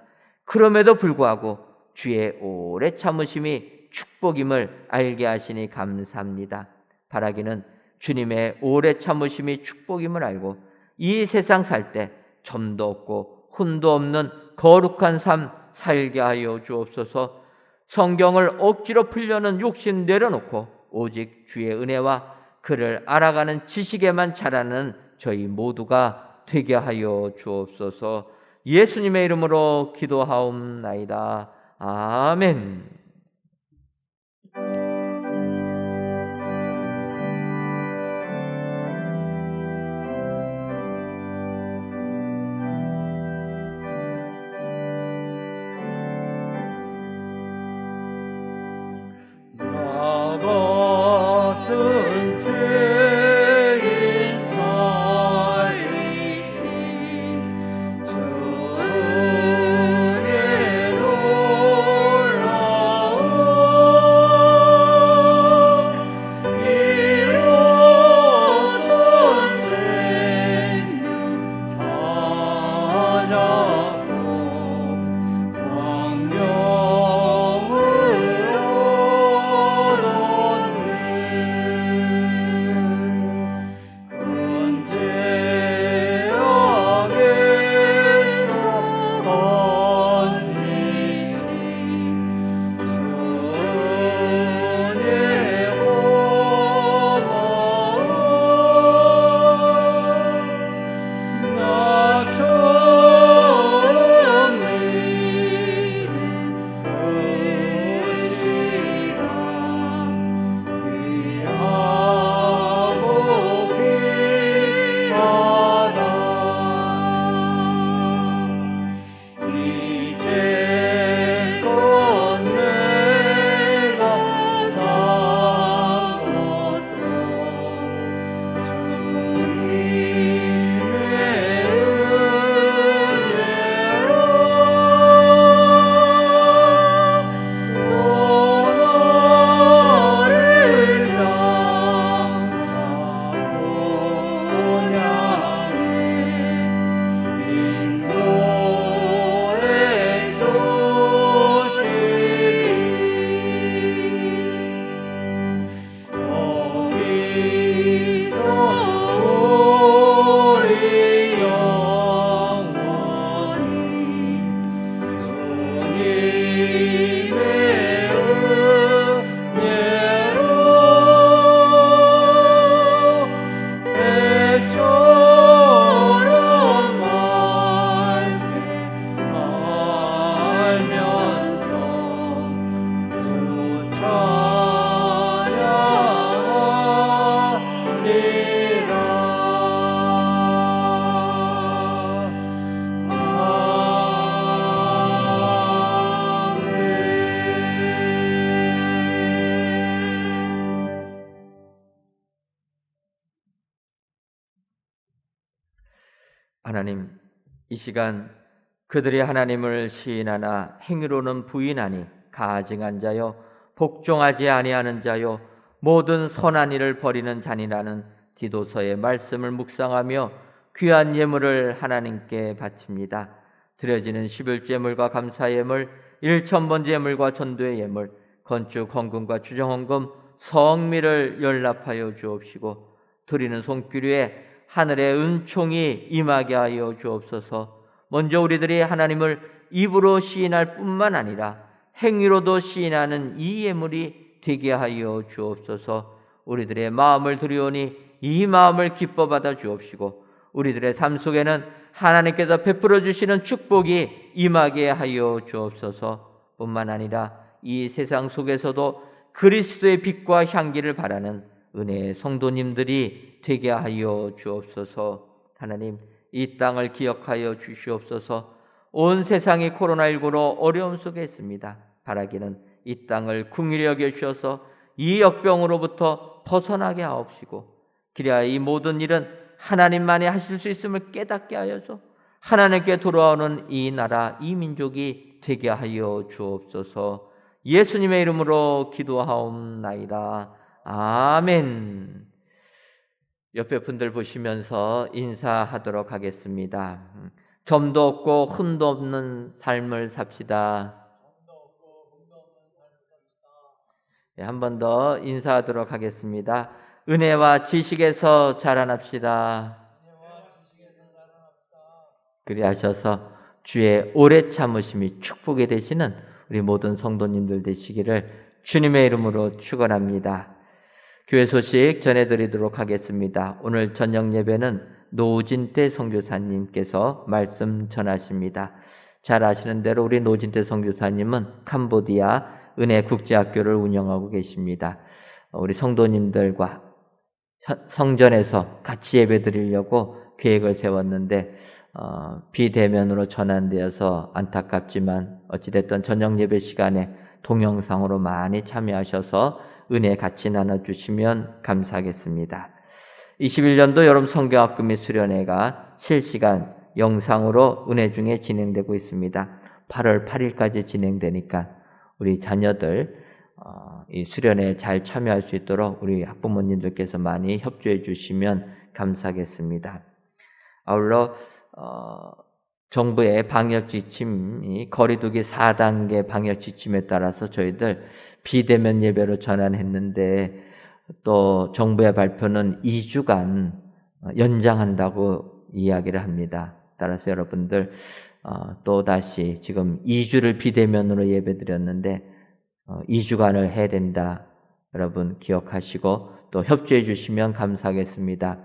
그럼에도 불구하고 주의 오래 참으심이 축복임을 알게 하시니 감사합니다. 바라기는 주님의 오래 참으심이 축복임을 알고 이 세상 살 때 점도 없고 흠도 없는 거룩한 삶 살게 하여 주옵소서. 성경을 억지로 풀려는 욕심 내려놓고 오직 주의 은혜와 그를 알아가는 지식에만 자라는 저희 모두가 되게 하여 주옵소서. 예수님의 이름으로 기도하옵나이다. 아멘. 나 같은 죄인 살리신 주 은혜 놀라워 잃었던 생명 찾았고 하나님, 이 시간 그들이 하나님을 시인하나 행위로는 부인하니 가증한 자요 복종하지 아니하는 자요 모든 선한 일을 버리는 자니라는 디도서의 말씀을 묵상하며 귀한 예물을 하나님께 바칩니다. 드려지는 11제물과 감사예물, 1,000번째 예물과 전도의 예물, 건축 헌금과 추정 헌금, 성미를 연락하여 주옵시고 드리는 손길에 하늘의 은총이 임하게 하여 주옵소서. 먼저 우리들이 하나님을 입으로 시인할 뿐만 아니라 행위로도 시인하는 이 예물이 되게 하여 주옵소서. 우리들의 마음을 드리오니 이 마음을 기뻐 받아 주옵시고 우리들의 삶 속에는 하나님께서 베풀어 주시는 축복이 임하게 하여 주옵소서. 뿐만 아니라 이 세상 속에서도 그리스도의 빛과 향기를 바라는 은혜의 성도님들이 되게 하여 주옵소서. 하나님, 이 땅을 기억하여 주시옵소서. 온 세상이 코로나19로 어려움 속에 있습니다. 바라기는 이 땅을 긍휼히 여겨 주셔서 이 역병으로부터 벗어나게 하옵시고 그리하여 이 모든 일은 하나님만이 하실 수 있음을 깨닫게 하여서 하나님께 돌아오는 이 나라, 이 민족이 되게 하여 주옵소서. 예수님의 이름으로 기도하옵나이다. 아멘. 옆에 분들 보시면서 인사하도록 하겠습니다. 점도 없고 흠도 없는 삶을 삽시다. 한 번 더 인사하도록 하겠습니다. 은혜와 지식에서 자라납시다. 그리하셔서 주의 오래 참으심이 축복이 되시는 우리 모든 성도님들 되시기를 주님의 이름으로 축원합니다. 교회 소식 전해드리도록 하겠습니다. 오늘 저녁 예배는 노진태 선교사님께서 말씀 전하십니다. 잘 아시는 대로 우리 노진태 선교사님은 캄보디아 은혜국제학교를 운영하고 계십니다. 우리 성도님들과 성전에서 같이 예배드리려고 계획을 세웠는데 비대면으로 전환되어서 안타깝지만 어찌됐든 저녁 예배 시간에 동영상으로 많이 참여하셔서 은혜 같이 나눠주시면 감사하겠습니다. 21년도 여름 성경학교 및 수련회가 실시간 영상으로 은혜 중에 진행되고 있습니다. 8월 8일까지 진행되니까 우리 자녀들 이 수련회에 잘 참여할 수 있도록 우리 학부모님들께서 많이 협조해 주시면 감사하겠습니다. 아울러 정부의 방역 지침이 거리두기 4단계 방역 지침에 따라서 저희들 비대면 예배로 전환했는데 또 정부의 발표는 2주간 연장한다고 이야기를 합니다. 따라서 여러분들 또다시 지금 2주를 비대면으로 예배드렸는데 2주간을 해야 된다. 여러분 기억하시고 또 협조해 주시면 감사하겠습니다.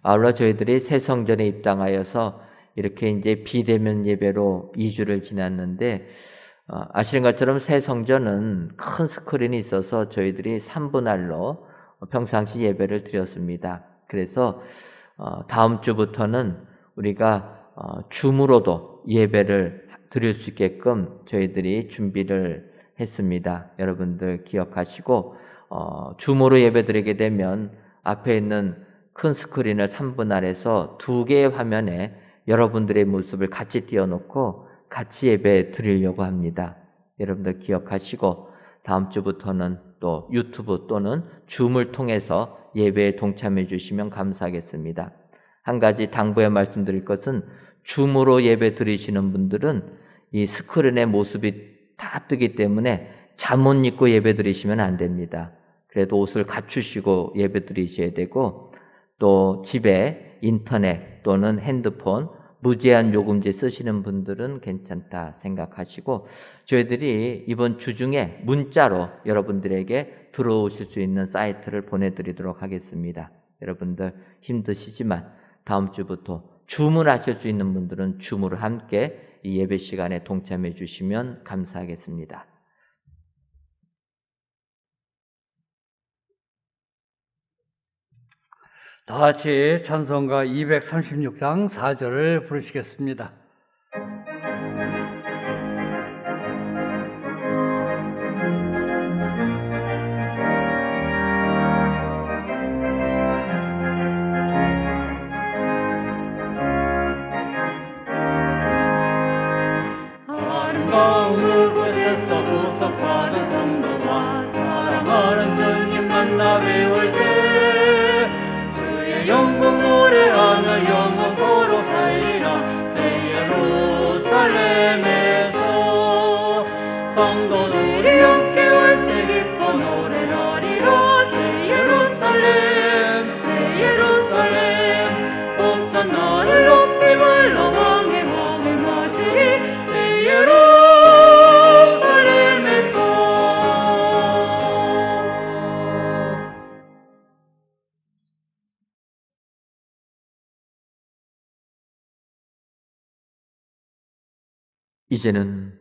아울러 저희들이 새 성전에 입당하여서 이렇게 이제 비대면 예배로 2주를 지났는데 아시는 것처럼 새 성전은 큰 스크린이 있어서 저희들이 3분할로 평상시 예배를 드렸습니다. 그래서 다음 주부터는 우리가 줌으로도 예배를 드릴 수 있게끔 저희들이 준비를 했습니다. 여러분들 기억하시고 줌으로 예배 드리게 되면 앞에 있는 큰 스크린을 3분할해서 2개의 화면에 여러분들의 모습을 같이 띄워놓고 같이 예배 드리려고 합니다. 여러분들 기억하시고 다음 주부터는 또 유튜브 또는 줌을 통해서 예배에 동참해 주시면 감사하겠습니다. 한 가지 당부해 말씀드릴 것은 줌으로 예배 드리시는 분들은 이 스크린의 모습이 다 뜨기 때문에 잠옷 입고 예배 드리시면 안 됩니다. 그래도 옷을 갖추시고 예배 드리셔야 되고 또 집에 인터넷 또는 핸드폰 무제한 요금제 쓰시는 분들은 괜찮다 생각하시고 저희들이 이번 주 중에 문자로 여러분들에게 들어오실 수 있는 사이트를 보내드리도록 하겠습니다. 여러분들 힘드시지만 다음 주부터 주문하실 수 있는 분들은 줌으로 함께 이 예배 시간에 동참해 주시면 감사하겠습니다. 다 같이 찬송가 236장 4절을 부르시겠습니다. 아름다운 그곳에서 구속받은 성도와 사랑하는 주님 만나 배울 때 주의 영광 노래하며 영원토록 살리라. 새 예루살렘에서 성도들이 함께 올 때 기뻐 노래하리라. 새 예루살렘 새 예루살렘 호산나를 높이 불러 왕의 왕을 맞으리. 새 예루살렘에서 이제는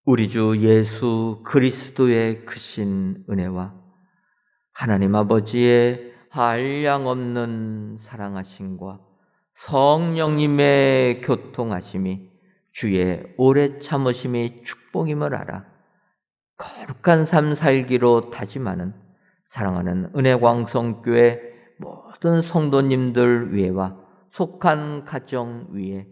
우리 주 예수 그리스도의 크신 은혜와 하나님 아버지의 한량없는 사랑하심과 성령님의 교통하심이 주의 오래 참으심이 축복임을 알아 거룩한 삶 살기로 다짐하는 사랑하는 은혜광성교회 모든 성도님들 위에와 속한 가정 위에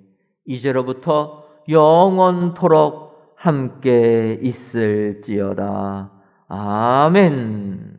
이제로부터 영원토록 함께 있을지어다. 아멘.